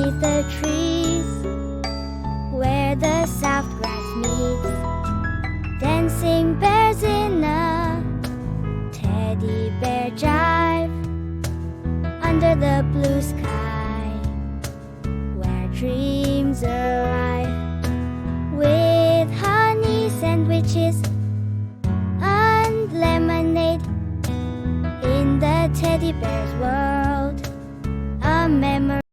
beneath the trees, where the soft grass meets. Dancing bears in a teddy bear jive, under the blue sky, where dreams arrive. With honey sandwiches and lemonade, in the teddy bear's world, a memory